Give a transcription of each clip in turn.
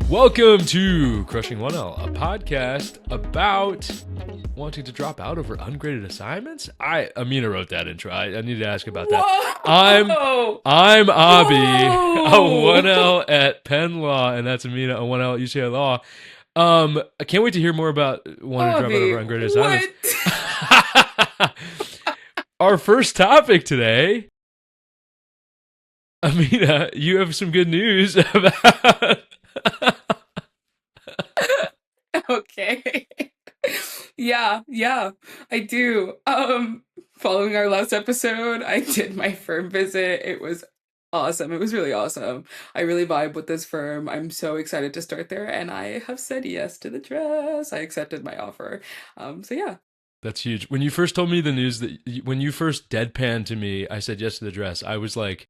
Welcome to Crushing 1L, a podcast about wanting to drop out over ungraded assignments. Aaminah wrote that intro. I need to ask about that. Whoa! I'm Abhi, a Whoa! 1L at Penn Law, and that's Aaminah, a 1L at UCLA Law. I can't wait to hear more about wanting to drop out over Abhi, ungraded assignments. what? Our first topic today, Aaminah, you have some good news about... Okay. Yeah, I do. Following our last episode, I did my firm visit. It was awesome. It was really awesome. I really vibe with this firm. I'm so excited to start there, and I have said yes to the dress. I accepted my offer. So yeah. That's huge. When you first told me the news when you first deadpanned to me, I said yes to the dress. I was like,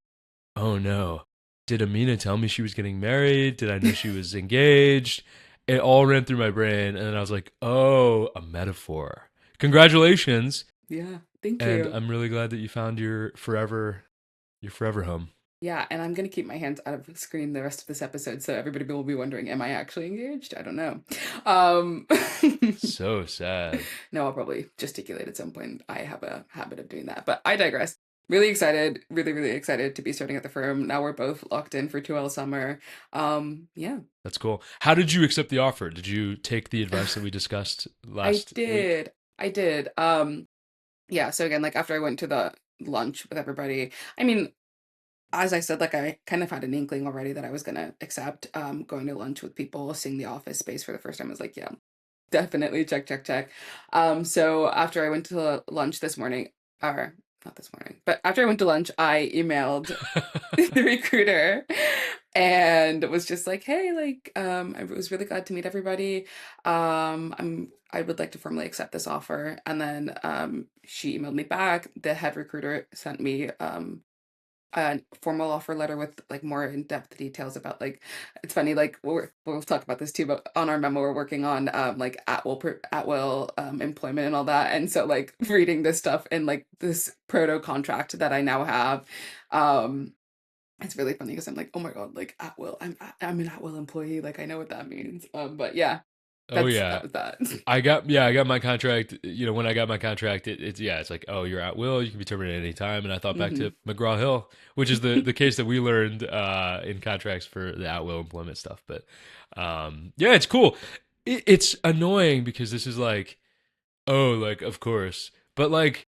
oh no. Did Aaminah tell me she was getting married? Did I know she was engaged? It all ran through my brain. And then I was like, oh, a metaphor. Congratulations. Yeah, thank And you. I'm really glad that you found your forever home. Yeah, and I'm gonna keep my hands out of the screen the rest of this episode, so everybody will be wondering, am I actually engaged? I don't know. Um, So sad. no, I'll probably gesticulate at some point. I have a habit of doing that, but I digress. Really excited, really excited to be starting at the firm. Now we're both locked in for 2L summer. Yeah. That's cool. How did you accept the offer? Did you take the advice that we discussed I last week? did. I did. Yeah, so again, like after I went to the lunch with everybody, I mean, as I said, like I kind of had an inkling already that I was gonna accept going to lunch with people, seeing the office space for the first time. I was like, yeah, definitely check. So after I went to lunch this morning, or not this morning, but after I went to lunch, I emailed the recruiter and was just like, hey, like I was really glad to meet everybody. I would like to formally accept this offer. And then she emailed me back. The head recruiter sent me a formal offer letter with like more in-depth details about like it's funny like we'll talk about this too, but on our memo we're working on like at will employment and all that, and so like reading this stuff and like this proto contract that I now have, it's really funny because I'm like, oh my god, like at will, I'm an at will employee, like I know what that means. But yeah, Oh that yeah. was that. I got my contract. When I got my contract, it's like, oh, you're at will. You can be terminated at any time. And I thought back Hmm. to McGraw Hill, which is the case that we learned in contracts for the at will employment stuff. But yeah, it's cool. It's annoying because this is like, oh, like of course, but like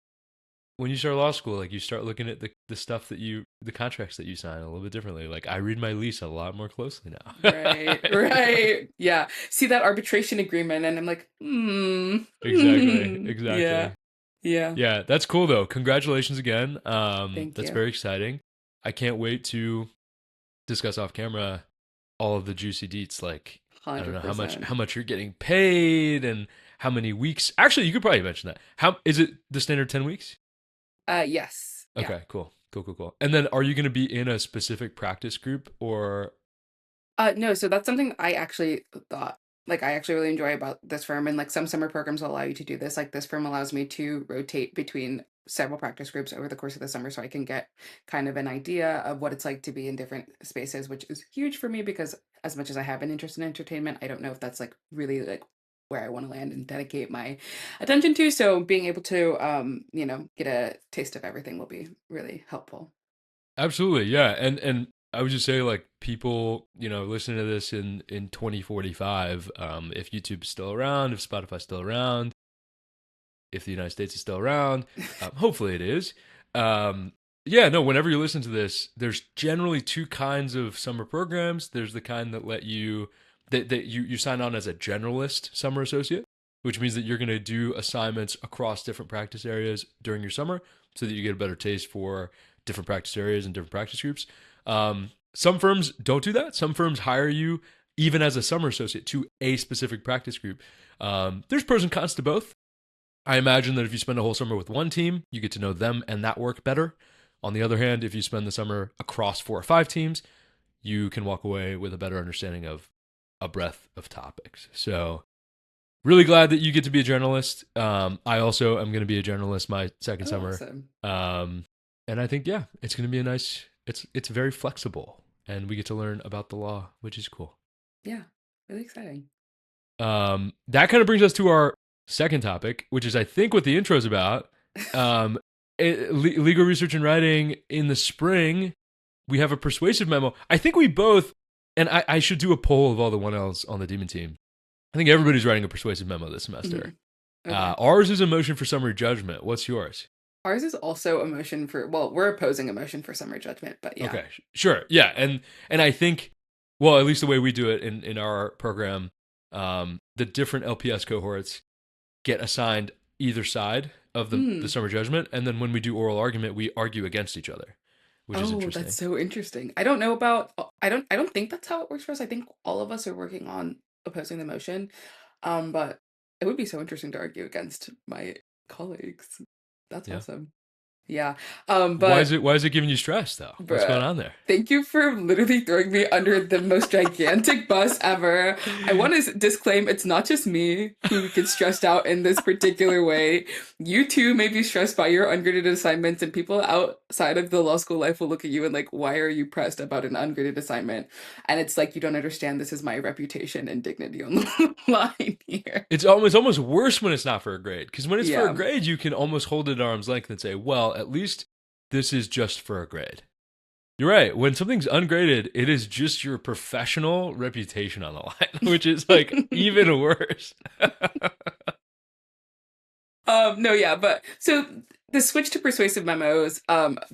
when you start law school, like you start looking at the stuff the contracts that you sign a little bit differently. Like I read my lease a lot more closely now. Right. Yeah. See that arbitration agreement, and I'm like, Exactly. yeah, yeah. Yeah, that's cool though. Congratulations again. Thank That's you. very exciting. I can't wait to discuss off camera all of the juicy deets. Like, I don't know how much 100%. you're getting paid and how many weeks. Actually, you could probably mention that. How is it the standard 10 weeks? Yes. Yeah. Okay, cool. And then, are you going to be in a specific practice group or? No, so that's something I actually thought, like, I actually really enjoy about this firm. And like some summer programs will allow you to do this. Like this firm allows me to rotate between several practice groups over the course of the summer so I can get kind of an idea of what it's like to be in different spaces, which is huge for me because as much as I have an interest in entertainment, I don't know if that's like really like where I want to land and dedicate my attention to. So being able to get a taste of everything will be really helpful. Absolutely, yeah. And I would just say, like, people, listening to this in 2045, if YouTube's still around, if Spotify's still around, if the United States is still around, hopefully it is. Yeah, no, whenever you listen to this, there's generally two kinds of summer programs. There's the kind that let you that you sign on as a generalist summer associate, which means that you're going to do assignments across different practice areas during your summer so that you get a better taste for different practice areas and different practice groups. Some firms don't do that. Some firms hire you even as a summer associate to a specific practice group. There's pros and cons to both. I imagine that if you spend a whole summer with one team, you get to know them and that work better. On the other hand, if you spend the summer across 4 or 5 teams, you can walk away with a better understanding of a breadth of topics. So, really glad that you get to be a journalist. I also am going to be a journalist my second Oh, summer. awesome. And I think, yeah, it's going to be it's very flexible and we get to learn about the law, which is cool. Yeah, really exciting. That kind of brings us to our second topic, which is, I think, what the intro is about. Um, legal research and writing in the spring. We have a persuasive memo. I think we both, and I should do a poll of all the 1Ls on the Demon team. I think everybody's writing a persuasive memo this semester. Mhm. Okay. Ours is a motion for summary judgment. What's yours? Ours is also a motion for, well, we're opposing a motion for summary judgment, but yeah. Okay, sure, yeah, and I think, well, at least the way we do it in our program, the different LPS cohorts get assigned either side of the Mm. summary judgment, and then when we do oral argument, we argue against each other, which is Oh, that's interesting. so interesting. I don't know about, I don't think that's how it works for us. I think all of us are working on opposing the motion. But it would be so interesting to argue against my colleagues. That's Yeah. awesome. Yeah. Why is But it giving you stress though? What's going bruh, on there? thank you for literally throwing me under the most gigantic bus ever. I want to disclaim it's not just me who gets stressed out in this particular way. You too may be stressed by your ungraded assignments, and people outside of the law school life will look at you and like, why are you pressed about an ungraded assignment? And it's like, you don't understand, this is my reputation and dignity on the line here. It's almost worse when it's not for a grade, because when it's for a Yeah. grade, you can almost hold it at arm's length and say, well, at least this is just for a grade. You're right. When something's ungraded, it is just your professional reputation on the line, which is like even worse. No, yeah, but so the switch to persuasive memos,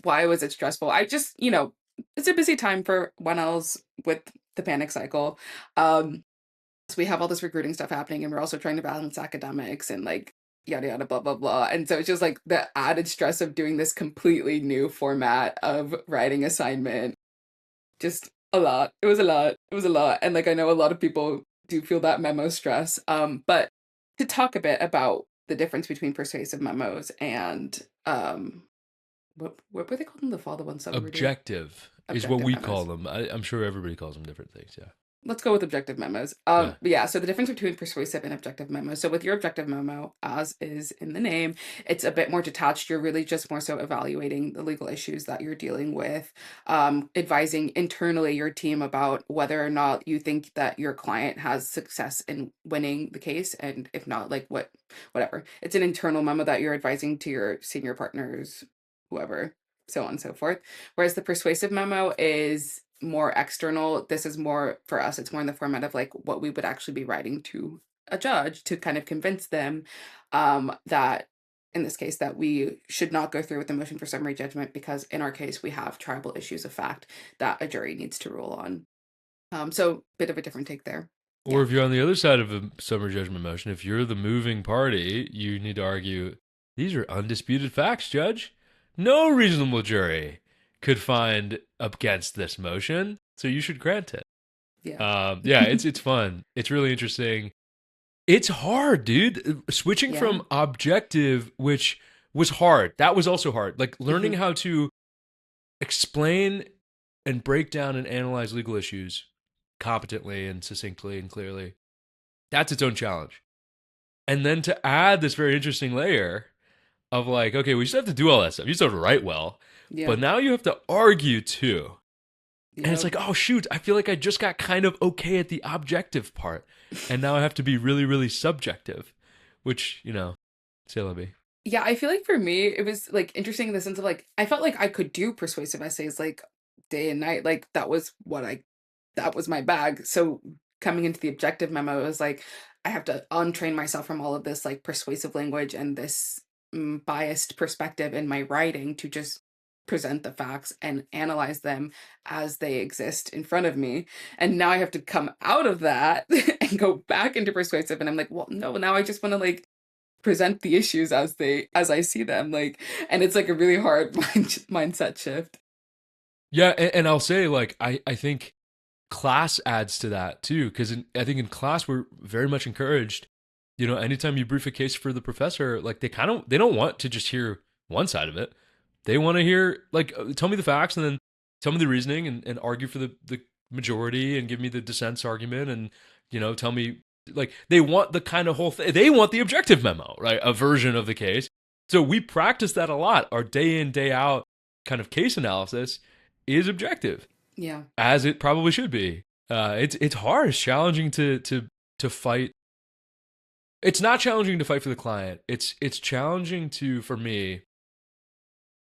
why was it stressful? I just, it's a busy time for 1Ls with the panic cycle. So we have all this recruiting stuff happening, and we're also trying to balance academics and like yada yada blah blah blah. And so it's just like the added stress of doing this completely new format of writing assignment. Just a lot. It was a lot. It was a lot. And like I know a lot of people do feel that memo stress. But to talk a bit about the difference between persuasive memos and what were they called in the fall, the ones that we were doing? Objective is what Objective we call memos. them. I'm sure everybody calls them different things. Yeah. Let's go with objective memos. Yeah. But yeah, so the difference between persuasive and objective memos. So with your objective memo, as is in the name, it's a bit more detached. You're really just more so evaluating the legal issues that you're dealing with, advising internally your team about whether or not you think that your client has success in winning the case, and if not, like whatever. It's an internal memo that you're advising to your senior partners, whoever, so on and so forth. Whereas the persuasive memo is more external. This is more for us, it's more in the format of like what we would actually be writing to a judge to kind of convince them that in this case that we should not go through with the motion for summary judgment because in our case we have tribal issues of fact that a jury needs to rule on. So bit of a different take there. Or Yeah. if you're on the other side of a summary judgment motion, if you're the moving party, you need to argue these are undisputed facts, Judge. No reasonable jury could find against this motion, so you should grant it. Yeah. Yeah, it's fun. It's really interesting. It's hard, dude. Switching Yeah. from objective, which was hard, that was also hard. Like learning Mhm. how to explain and break down and analyze legal issues competently and succinctly and clearly. That's its own challenge. And then to add this very interesting layer of like, okay, we just have to do all that stuff. You just have to write well, but Yep. now you have to argue too. And it's Yep. like, oh shoot, I feel like I just got kind of okay at the objective part, and now I have to be really, really subjective, which c'est la vie. Yeah, I feel like for me, it was like interesting in the sense of like I felt like I could do persuasive essays like day and night. Like that was my bag. So coming into the objective memo, it was like I have to untrain myself from all of this like persuasive language and this biased perspective in my writing to just present the facts and analyze them as they exist in front of me. And now I have to come out of that and go back into persuasive. And I'm like, well, no, now I just want to like present the issues as I see them, like, and it's like a really hard mindset shift. Yeah, and I'll say like I think class adds to that too, because I think in class we're very much encouraged. Anytime you brief a case for the professor, like they don't want to just hear one side of it. They want to hear like tell me the facts and then tell me the reasoning and argue for the majority and give me the dissent's argument and tell me like they want the kind of whole thing. They want the objective memo, right? A version of the case. So we practice that a lot. Our day in day out kind of case analysis is objective, Yeah. as it probably should be. It's hard. It's challenging to fight. It's not challenging to fight for the client. It's challenging to, for me,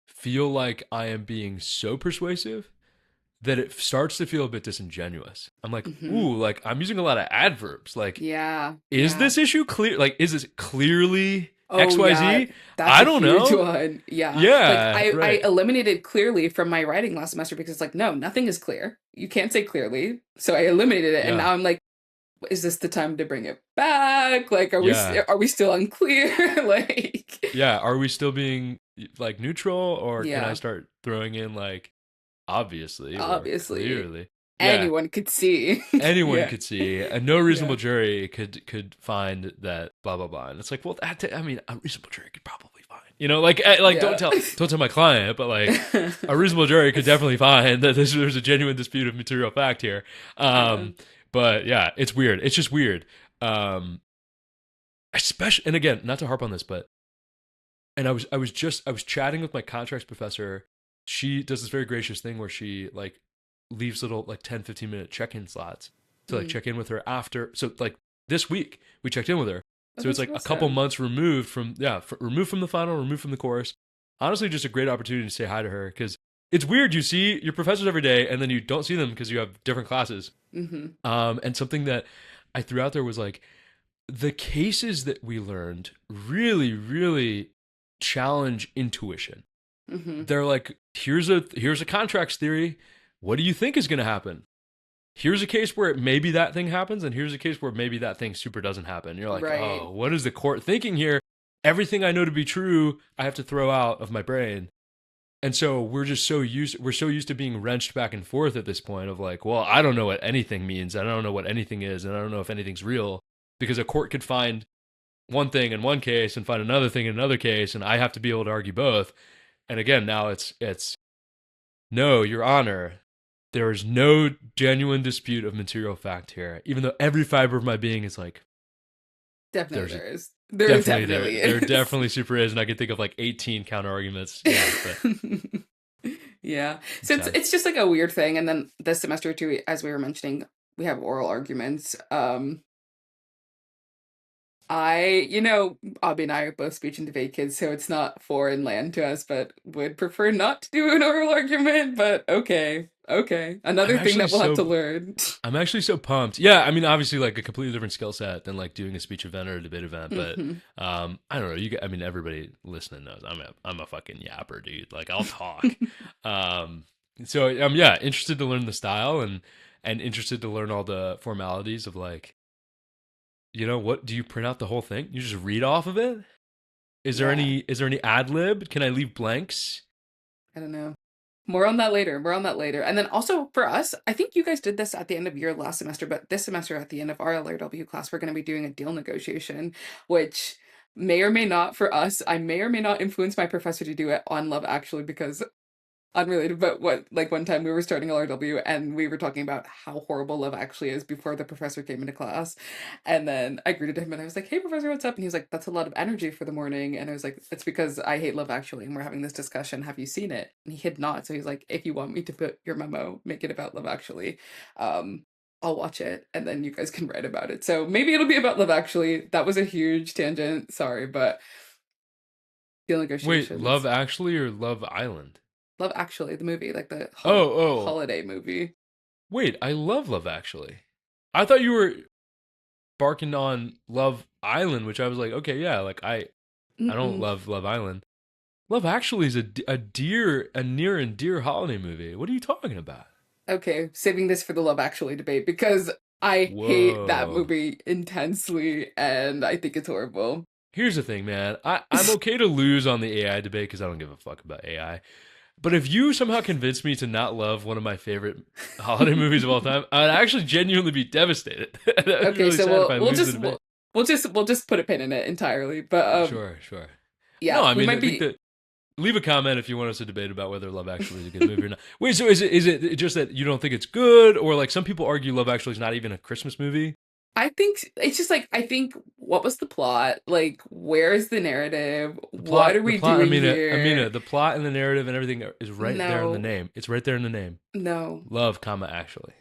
feel like I am being so persuasive that it starts to feel a bit disingenuous. I'm like, Hmm. ooh, like I'm using a lot of adverbs. Like, Yeah, is yeah. this issue clear? Like, is this clearly Oh yeah, XYZ? that's I a don't huge know. one. Yeah. Like Yeah, I right. eliminated clearly from my writing last semester because it's like, no, nothing is clear. You can't say clearly. So I eliminated it and Yeah, now I'm like, is this the time to bring it back? Like yeah, are we still unclear? Like yeah. Are we still being like neutral, or can I yeah, start throwing in like obviously or obviously clearly? Yeah, anyone could see. anyone Yeah. could see, and no Yeah. reasonable jury could find that blah blah blah. And it's like, well, I mean, a reasonable jury could probably find, like Yeah. don't tell my client, but like a reasonable jury could definitely find that there's a genuine dispute of material fact here. Yeah. But yeah, it's weird. It's just weird. Um, especially, and again, not to harp on this, but and I was chatting with my contracts professor. She does this very gracious thing where she like leaves little like 10-15 minute check-in slots to like Mm. check in with her after. So like this week we checked in with her. Oh, So it's that's like a couple awesome. months removed from, removed from the final, removed from the course. Honestly, just a great opportunity to say hi to her, because it's weird. You see your professors every day and then you don't see them because you have different classes. Hmm. And something that I threw out there was like, the cases that we learned really, really challenge intuition. Hmm. They're like, here's a contracts theory. What do you think is going to happen? Here's a case where maybe that thing happens, and here's a case where maybe that thing super doesn't happen. You're like, Right. oh, what is the court thinking here? Everything I know to be true, I have to throw out of my brain. And so we're so used to being wrenched back and forth at this point of like, well, I don't know what anything means. I don't know what anything is, and I don't know if anything's real, because a court could find one thing in one case and find another thing in another case, and I have to be able to argue both. And again, now it's no, Your Honor, there is no genuine dispute of material fact here, even though every fiber of my being is like, Definitely there's there is. There definitely there definitely there is. definitely super is, and I can think of like 18 counter arguments. Yeah, but Yeah. So it's it's just like a weird thing. And then this semester too, as we were mentioning, we have oral arguments. Abby and I are both speech and debate kids, so it's not foreign land to us, but would prefer not to do an oral argument. But okay, okay. I'm Another thing actually that we'll have to so learn. I'm actually so pumped. Yeah, I mean, obviously, like a completely different skill set than like doing a speech event or a debate event. But Hmm. I don't know. I mean, everybody listening knows I'm a fucking yapper, dude. Like I'll talk. Um, so yeah, interested to learn the style, and interested to learn all the formalities of like, what do you print out the whole thing? You just read off of it? Yeah, Is there any ad lib? Can I leave blanks? I don't know. More on that later. More on that later. And then also for us, I think you guys did this at the end of your last semester, but this semester at the end of our LRW class, we're going to be doing a deal negotiation, which may or may not for us, I may or may not influence my professor to do it on Love Actually because unrelated, but what like one time we were starting LRW and we were talking about how horrible Love Actually is before the professor came into class. And then I greeted him and I was like, "Hey professor, what's up?" And he was like, "That's a lot of energy for the morning." And I was like, "It's because I hate Love Actually and we're having this discussion. Have you seen it?" And he had not. So he's like, "If you want me to put your memo, make it about Love Actually. Um, I'll watch it and then you guys can write about it." So maybe it'll be about Love Actually. That was a huge tangent. Sorry, but deal Wait, Love negotiations. Actually or Love Island? Love Actually, the movie, like the Oh, oh. holiday movie. Wait, I love Love Actually. I thought you were barking on Love Island, which I was like, okay, yeah, like I don't Mm-mm. love Love Island. Love Actually is a near and dear holiday movie. What are you talking about? Okay, saving this for the Love Actually debate because I hate that Whoa. movie intensely and I think it's horrible. Here's the thing, man. I'm okay to lose on the AI debate because I don't give a fuck about AI. But if you somehow convince me to not love one of my favorite holiday movies of all time, I'd actually genuinely be devastated. That would be Okay, really so sad if we'll I we'll lose the just debate. we'll just put a pin in it entirely. But Sure, sure. No, yeah, I we mean, I might think be that leave a comment if you want us to debate about whether Love Actually is a good movie or not. Wait, so is it just that you don't think it's good, or like some people argue Love Actually is not even a Christmas movie? I think it's just like, I think, what was the plot? Like, where's the narrative? What are The we plot, doing Amina, here? the plot and the narrative and everything is right there in the No, name. It's right there in the name. no. Love, comma, actually.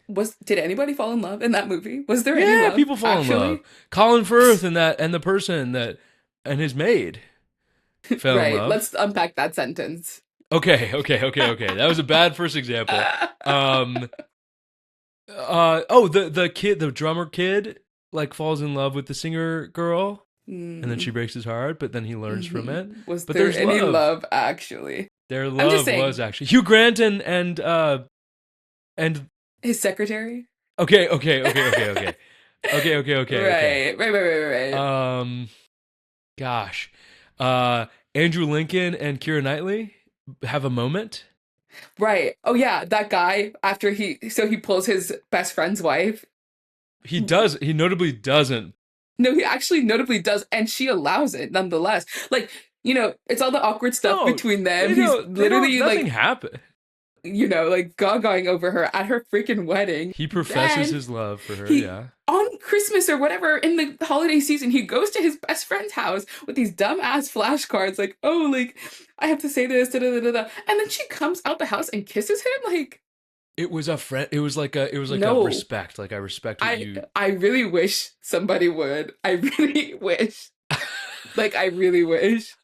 Did anybody fall in love in that movie? Was there any Yeah, love people fall in love. actually? Colin Firth and the person that and his maid fell in Right. love. Let's unpack that sentence. Okay. That was a bad first example. Um the kid, the drummer kid, like falls in love with the singer girl, and then she Mm, breaks his heart, but then he learns from it. Was But there there's any love. love actually? Their I'm just love was saying, actually Hugh Grant and his secretary. okay. Right. Um gosh. Uh Andrew Lincoln and Keira Knightley have a moment. Right. Oh yeah, that guy after he pulls his best friend's wife. He notably doesn't. No, he actually notably does, and she allows it nonetheless. Like, it's all the awkward stuff No, between them. He's they don't, literally nothing like, happened. like gawing over her at her freaking wedding. He professes Then his love for her, he yeah. on Christmas or whatever in the holiday season, he goes to his best friend's house with these dumb ass flashcards, like, oh, like, I have to say this, da da da da da. And then she comes out the house and kisses him. Like, It was a friend. It was like a no. respect. Like, I respect what I you. I really wish somebody would. I really wish. Like, I really wish.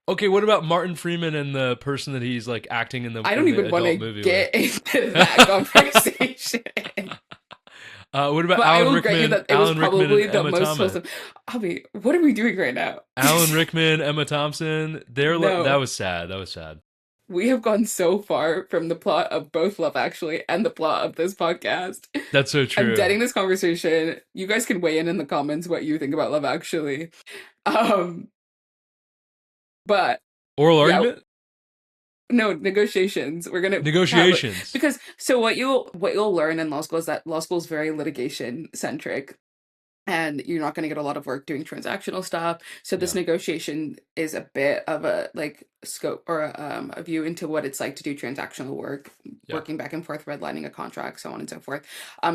Okay, what about Martin Freeman and the person that he's like acting in the I in don't the even want adult to movie with? get into that conversation. What about But I will grant you that it was Alan Rickman and probably the Emma most Thomas? wholesome. Abhi, what are we doing right now? Alan Rickman, Emma Thompson. That No. was sad. That was sad. We have gone so far from the plot of both Love Actually and the plot of this podcast. That's so I'm true. deading this conversation. You guys can weigh in the comments what you think about Love Actually. Um, but Oral yeah, argument. no negotiations. We're gonna Negotiations. because so what you'll learn in law school is that law school is very litigation centric. And you're not going to get a lot of work doing transactional stuff. So this Yeah. negotiation is a bit of a like scope or a view into what it's like to do transactional work, Yeah. working back and forth, redlining a contract, so on and so forth.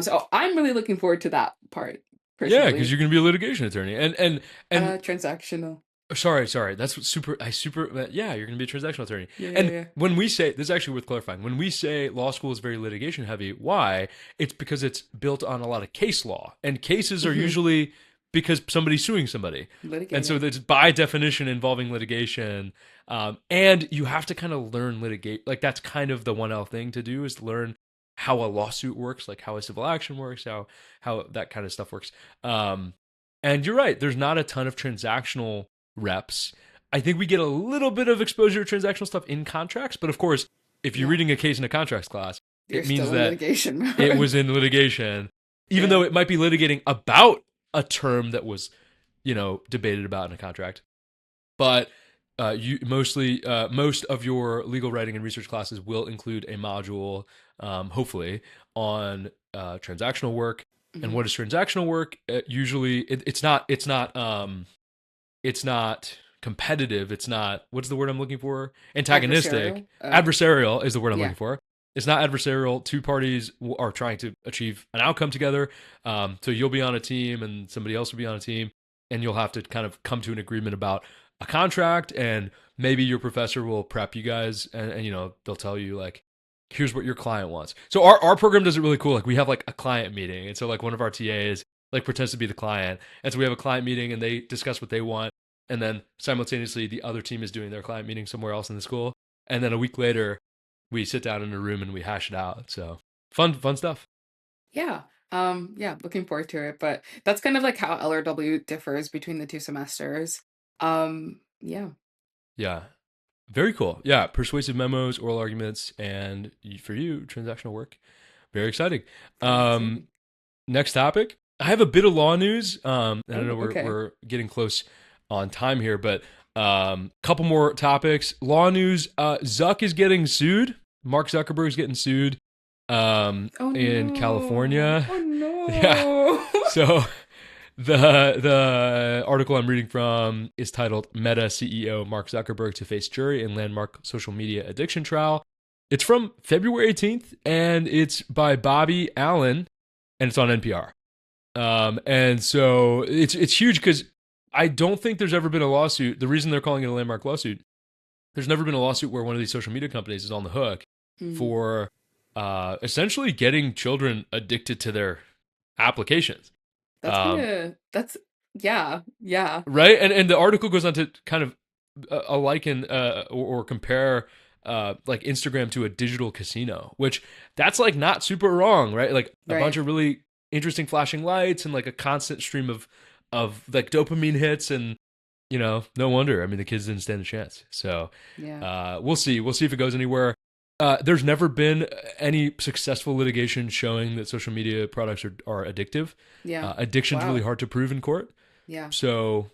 So I'm really looking forward to that part Yeah, because personally. you're gonna be a litigation attorney, and Transactional. sorry, that's what yeah, you're gonna be a transactional attorney. And Yeah. when we say this is actually worth clarifying, when we say law school is very litigation heavy, why? It's because it's built on a lot of case law, and cases are Mhm. usually because somebody's suing somebody, and so Litigating. that's by definition involving litigation. And you have to kind of learn litigate, like that's kind of the 1L thing to do, is learn how a lawsuit works, like how a civil action works, how that kind of stuff works. And you're right, there's not a ton of transactional reps. I think we get a little bit of exposure to transactional stuff in contracts, but of course, if you're Yeah. reading a case in a contracts class, You're it means still in that litigation mode. it was in litigation, even Yeah. though it might be litigating about a term that was, debated about in a contract. But most of your legal writing and research classes will include a module, hopefully, on transactional work. And Mhm. what is transactional work? Usually, it's not competitive. It's not, what's the word I'm looking for? Antagonistic. Adversarial. Adversarial is the word I'm Yeah. looking for. It's not adversarial. Two parties are trying to achieve an outcome together. So you'll be on a team and somebody else will be on a team, and you'll have to kind of come to an agreement about a contract, and maybe your professor will prep you guys, and they'll tell you like, here's what your client wants. So our program does it really cool. Like we have like a client meeting, and so like one of our TAs like pretends to be the client, and so we have a client meeting and they discuss what they want, and then simultaneously the other team is doing their client meeting somewhere else in the school, and then a week later we sit down in a room and we hash it out. So fun stuff. Yeah. Yeah, looking forward to it. But that's kind of like how LRW differs between the two semesters. Yeah. Yeah, very cool. Yeah, persuasive memos, oral arguments, and for you, transactional work. Very exciting. Very exciting. Next topic. I have a bit of law news. And I know Okay. we're getting close on time here, but couple more topics. Law news. Zuck is getting sued. Mark Zuckerberg is getting sued Oh in no. California. Oh no. Yeah. So the article I'm reading from is titled "Meta CEO Mark Zuckerberg to Face Jury in Landmark Social Media Addiction Trial." It's from February 18th, and it's by Bobby Allen, and it's on NPR. And so it's huge because I don't think there's ever been a lawsuit. The reason they're calling it a landmark lawsuit, there's never been a lawsuit where one of these social media companies is on the hook Mhm. for essentially getting children addicted to their applications. That's kind Um, of that's yeah, yeah, right? And the article goes on to kind of liken or compare like Instagram to a digital casino, which that's like not super wrong, right? Like a bunch right. of really interesting flashing lights and like a constant stream of like dopamine hits, and no wonder. I mean, the kids didn't stand a chance. So Yeah, we'll see. We'll see if it goes anywhere. There's never been any successful litigation showing that social media products are addictive. yeah. Addiction's really Wow. hard to prove in court. Yeah. So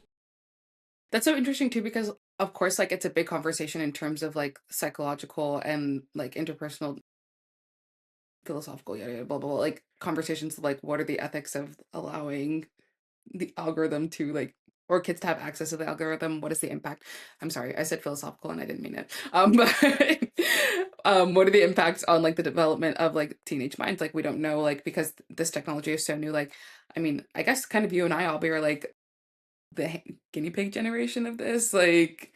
That's so interesting too because of course like it's a big conversation in terms of like psychological and like interpersonal philosophical yada yada blah blah blah like conversations like what are the ethics of allowing the algorithm to like or kids to have access to the algorithm, what is the impact? I'm sorry, I said philosophical and I didn't mean it. But what are the impacts on like the development of like teenage minds? Like we don't know, like because this technology is so new. Like I mean, I guess kind of you and I all be are like the guinea pig generation of this. Like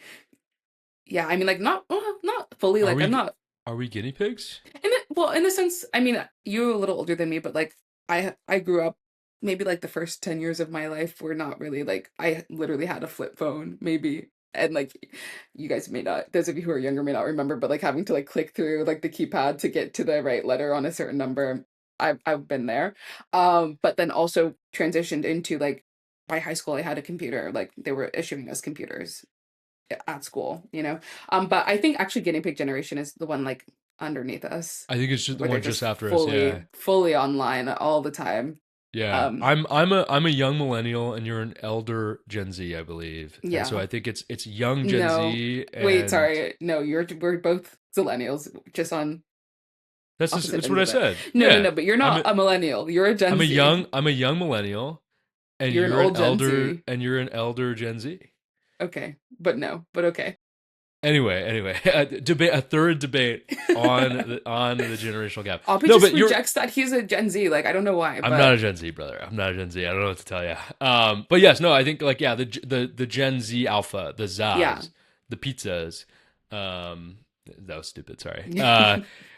yeah, I mean like not not fully are like I'm we not are we guinea pigs? in the, well, in the sense, I mean, you're a little older than me, but like I grew up maybe like the first 10 years of my life were not really like I literally had a flip phone, maybe. And like you guys may not, those of you who are younger may not remember, but like having to like click through like the keypad to get to the right letter on a certain number. I've been there. But then also transitioned into like by high school I had a computer. Like they were issuing us computers at school, you know. But I think actually guinea pig generation is the one like underneath us I think it's just the where they're one just just after us. Yeah, fully online all the time. yeah. Um I'm a young millennial, and you're an elder Gen Z, I believe. And so yeah. I think it's young Gen No. Z, Wait, and sorry. No, we're both millennials just on opposite that's ends what I of it. said. No, no, Yeah, no, but you're I'm not a a millennial. You're a Gen Z. I'm a young millennial, and You're an old Gen Z. you're an elder Gen Z. Okay. But no, but okay. Anyway, a third debate on the generational gap. Abhi No, just but you're rejects that he's a Gen Z. Like I don't know why, I'm not a but Gen Z, brother. I'm not a Gen Z. I don't know what to tell you. But yes, no, I think like yeah, the Gen Z Alpha, the yeah. Zaz, the pizzas. That was stupid. Sorry.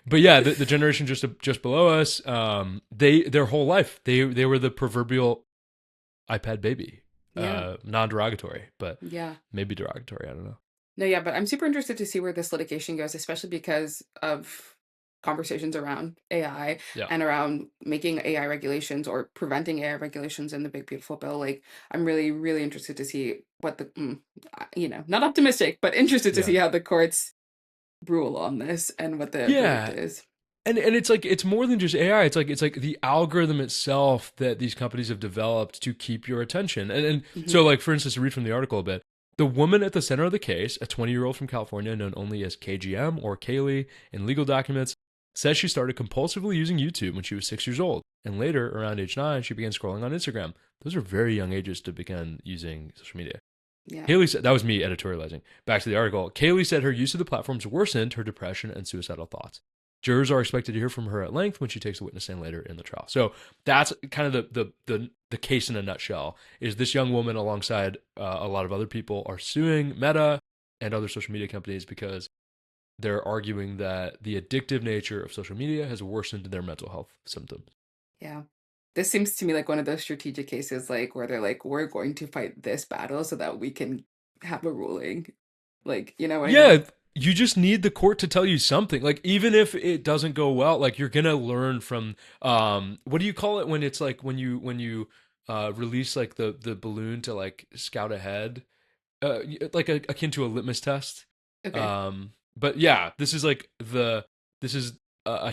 But yeah, the generation just below us, their whole life they were the proverbial iPad baby. Yeah. Non-derogatory, but Yeah. maybe derogatory. I don't know. No, yeah, but I'm super interested to see where this litigation goes, especially because of conversations around AI Yeah. and around making AI regulations or preventing AI regulations in the big beautiful bill. Like, I'm really, really interested to see what the, not optimistic, but interested to Yeah. see how the courts rule on this and what the verdict Yeah. is. And it's like it's more than just AI. It's like the algorithm itself that these companies have developed to keep your attention. And Hmm. so like for instance, to read from the article a bit, the woman at the center of the case, a 20-year-old from California known only as KGM or Kaylee in legal documents, says she started compulsively using YouTube when she was 6 years old, and later around age 9 she began scrolling on Instagram. Those are very young ages to begin using social media. Yeah. Kaylee said, that was me editorializing. Back to the article. Kaylee said her use of the platforms worsened her depression and suicidal thoughts. Jurors are expected to hear from her at length when she takes a witness stand later in the trial. So that's kind of the case in a nutshell. Is this young woman alongside a lot of other people are suing Meta and other social media companies because they're arguing that the addictive nature of social media has worsened their mental health symptoms. Yeah. This seems to me like one of those strategic cases, like where they're like, we're going to fight this battle so that we can have a ruling. Like, you know what I mean? Yeah, you just need the court to tell you something. Like even if it doesn't go well, like you're gonna learn from what do you call it when it's like when you release like the balloon to like scout ahead, like akin to a litmus test. Okay. But yeah, this is a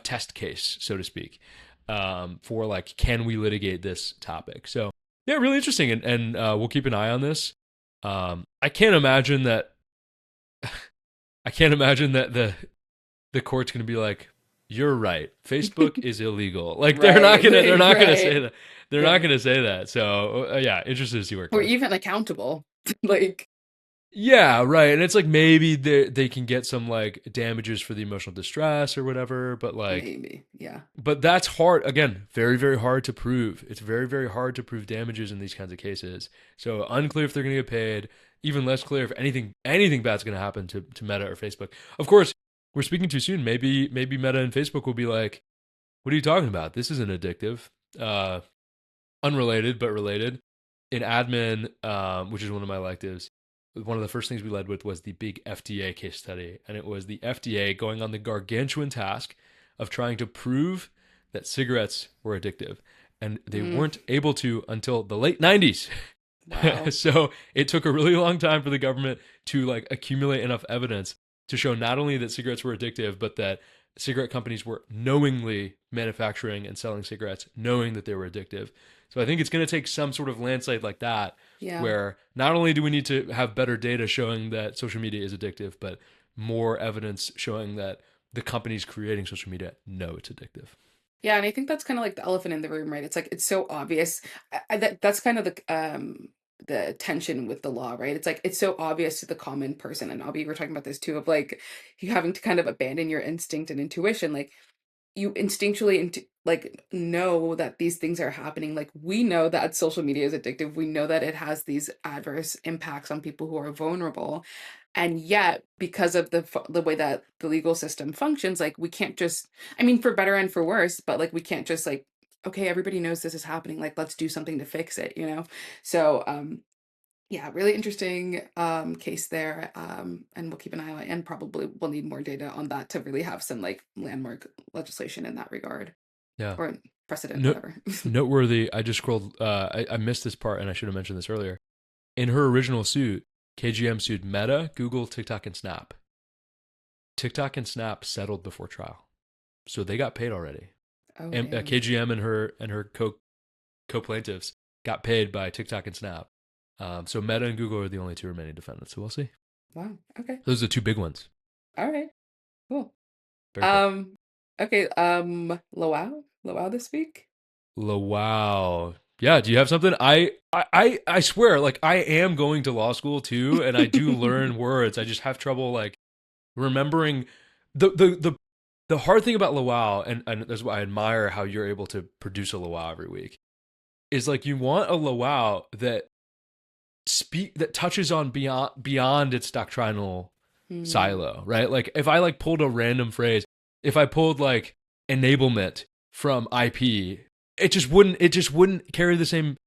test case, so to speak, for like can we litigate this topic. So yeah, really interesting, and we'll keep an eye on this. I can't imagine that I can't imagine that the court's going to be like, "You're right. Facebook is illegal." Like Right. they're Like, not going to say right. that. They're not Right. going to say that. So, yeah, interested to see where it Or goes. even accountable. Like, Yeah, right. And it's like maybe they can get some like damages for the emotional distress or whatever, but like Maybe. Yeah. but that's hard. Again, very, very hard to prove. It's very, very hard to prove damages in these kinds of cases. So unclear if they're going to get paid. Even less clear if anything bad's going to happen to Meta or Facebook. Of course, we're speaking too soon. Maybe Meta and Facebook will be like, "What are you talking about? This isn't addictive." Unrelated but related. In admin, which is one of my electives, one of the first things we led with was the big FDA case study, and it was the FDA going on the gargantuan task of trying to prove that cigarettes were addictive, and they Mm, weren't able to until the late 90s. wow. So it took a really long time for the government to like accumulate enough evidence to show not only that cigarettes were addictive, but that cigarette companies were knowingly manufacturing and selling cigarettes knowing that they were addictive. So I think it's going to take some sort of landslide like that, Yeah. where not only do we need to have better data showing that social media is addictive, but more evidence showing that the companies creating social media know it's addictive. Yeah, and I think that's kind of like the elephant in the room, right? It's like it's so obvious. That's kind of the tension with the law, right? It's like it's so obvious to the common person, and Abhi, we're talking about this too, of like you having to kind of abandon your instinct and intuition. Like you instinctually like know that these things are happening. Like we know that social media is addictive, we know that it has these adverse impacts on people who are vulnerable, and yet because of the way that the legal system functions, like we can't just, I mean, for better and for worse, but like we can't just like, okay, everybody knows this is happening, like let's do something to fix it, you know. So yeah, really interesting case there. And we'll keep an eye on it, and probably we'll need more data on that to really have some like landmark legislation in that regard, Yeah. or precedent, No, whatever. noteworthy. I just scrolled. I missed this part, and I should have mentioned this earlier. In her original suit, KGM sued Meta, Google, TikTok, and Snap. TikTok and Snap settled before trial, so they got paid already. Oh And damn. KGM and her co plaintiffs got paid by TikTok and Snap. So Meta and Google are the only two remaining defendants. So we'll see. Wow. Okay. Those are the two big ones. All right. Cool. Very cool. Um. Okay. Lowell this week. Wow. Yeah. Do you have something? I swear, like I am going to law school too, and I do learn words. I just have trouble like remembering the hard thing about Lowell, and that's why I admire how you're able to produce a Lowell every week. Is like you want a Lowell that touches on beyond its doctrinal Hmm. silo, right? Like if I like pulled a random phrase, if I pulled like enablement from IP, it just wouldn't carry the same,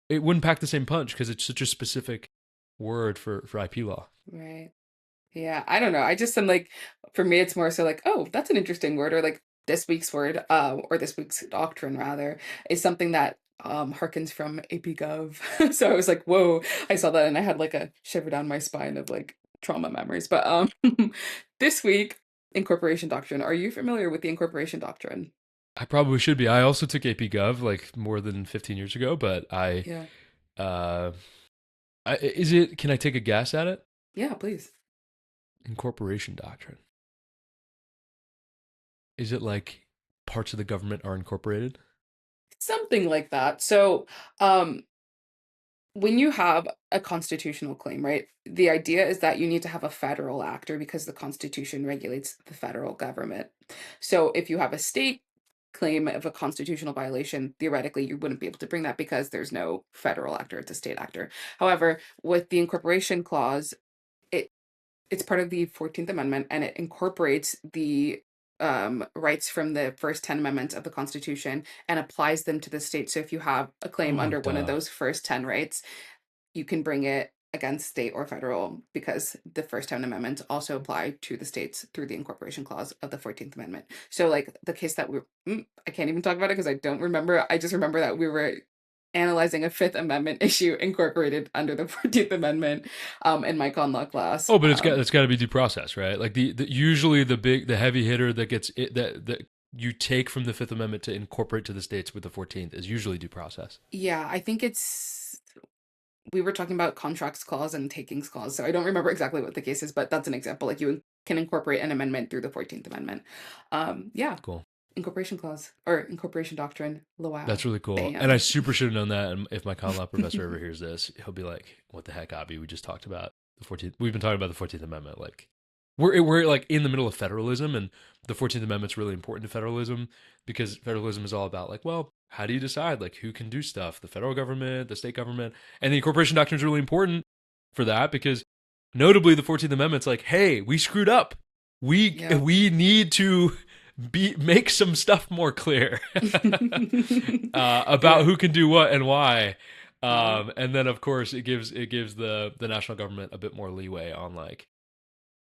it wouldn't pack the same punch because it's such a specific word for IP law. Right. Yeah, I don't know. I just am like, for me, it's more so like, oh, that's an interesting word, or like this week's word, or this week's doctrine rather, is something that harkens from AP Gov. So I was like, whoa, I saw that and I had like a shiver down my spine of like trauma memories. But this week, incorporation doctrine. Are you familiar with the incorporation doctrine? I probably should be. I also took AP Gov like more than 15 years ago, but Yeah. uh, is it? Can I take a guess at it? Yeah, please. Incorporation doctrine. Is it like parts of the government are incorporated? Something like that. So, um, when you have a constitutional claim, right? The idea is that you need to have a federal actor because the Constitution regulates the federal government. So if you have a state claim of a constitutional violation, theoretically you wouldn't be able to bring that because there's no federal actor, it's a state actor. However, with the incorporation clause, it it's part of the 14th Amendment, and it incorporates the rights from the first 10 amendments of the Constitution and applies them to the state. So if you have a claim Oh, under one of duh. those first 10 rights, you can bring it against state or federal because the first 10 amendments also apply to the states through the incorporation clause of the 14th Amendment. So like the case that I can't even talk about it because I don't remember. I just remember that we were analyzing a Fifth Amendment issue incorporated under the 14th Amendment in my con law class. Oh, but it's got to be due process, right? Like usually the heavy hitter that gets it that you take from the Fifth Amendment to incorporate to the states with the 14th is usually due process. Yeah, I think we were talking about contracts clause and takings clause. So I don't remember exactly what the case is, but that's an example. Like you can incorporate an amendment through the 14th Amendment. Yeah, Cool. incorporation clause or incorporation doctrine. That's Wow. really cool. And I Bam. super should have known that. And if my con law professor ever hears this, he'll be like, "What the heck, Abby? We just talked about The 14th. We've been talking about the 14th Amendment. Like, we're like in the middle of federalism, and the 14th Amendment's really important to federalism because federalism is all about like, well, how do you decide like who can do stuff? The federal government, the state government, and the incorporation doctrine is really important for that because notably the 14th Amendment's like, hey, we screwed up. We need to make some stuff more clear about who can do what and why. And then of course it gives the national government a bit more leeway on like,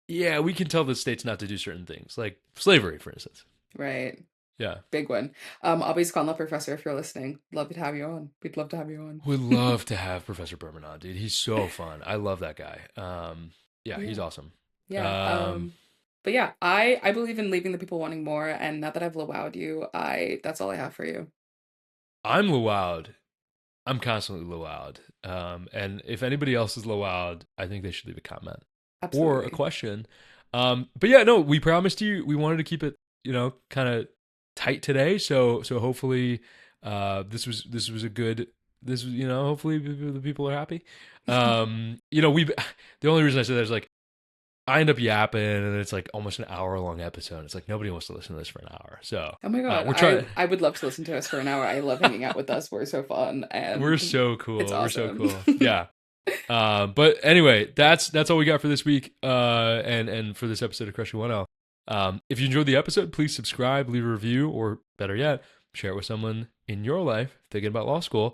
yeah, we can tell the states not to do certain things, like slavery, for instance. Right. Yeah. Big one. Abhi's Conlaw professor, if you're listening, love to have you on. We'd love to have you on. We'd love to have Professor Berman on, dude. He's so fun. I love that guy. Yeah, he's awesome. Yeah. But yeah, I believe in leaving the people wanting more, and now that I've lowowed you, that's all I have for you. I'm lowowed. I'm constantly lowowed. And if anybody else is lowowed, I think they should leave a comment. Absolutely. Or a question. But yeah, no, we promised you we wanted to keep it, kind of tight today. So hopefully this was hopefully the people are happy. The only reason I said that is like I end up yapping and it's like almost an hour long episode. It's like nobody wants to listen to this for an hour. So oh my god, we're trying. I would love to listen to us for an hour. I love hanging out with us. We're so fun and we're so cool. It's awesome. We're so cool. Yeah. But anyway, that's all we got for this week. And for this episode of Crushing 1L. If you enjoyed the episode, please subscribe, leave a review, or better yet, share it with someone in your life thinking about law school.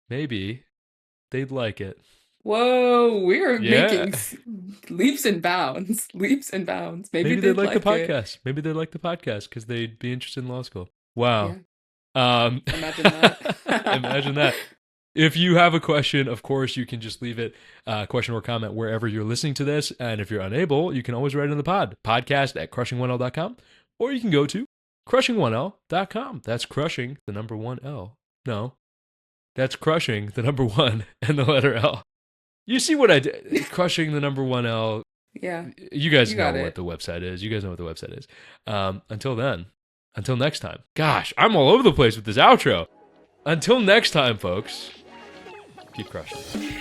Maybe they'd like it. Whoa, we're making leaps and bounds. Leaps and bounds. Maybe they'd like the podcast. Maybe they'd like the podcast because they'd be interested in law school. Wow. Yeah. Imagine that. Imagine that. If you have a question, of course, you can just leave it, question or comment wherever you're listening to this. And if you're unable, you can always write in the podcast@crushing1l.com, or you can go to crushing1l.com. That's crushing the number 1L. No, that's crushing the number 1 and the letter L. You see what I did? Crushing the number 1L. Yeah. You guys know what the website is. You guys know what the website is. Until next time. Gosh, I'm all over the place with this outro. Until next time, folks. Keep crushing.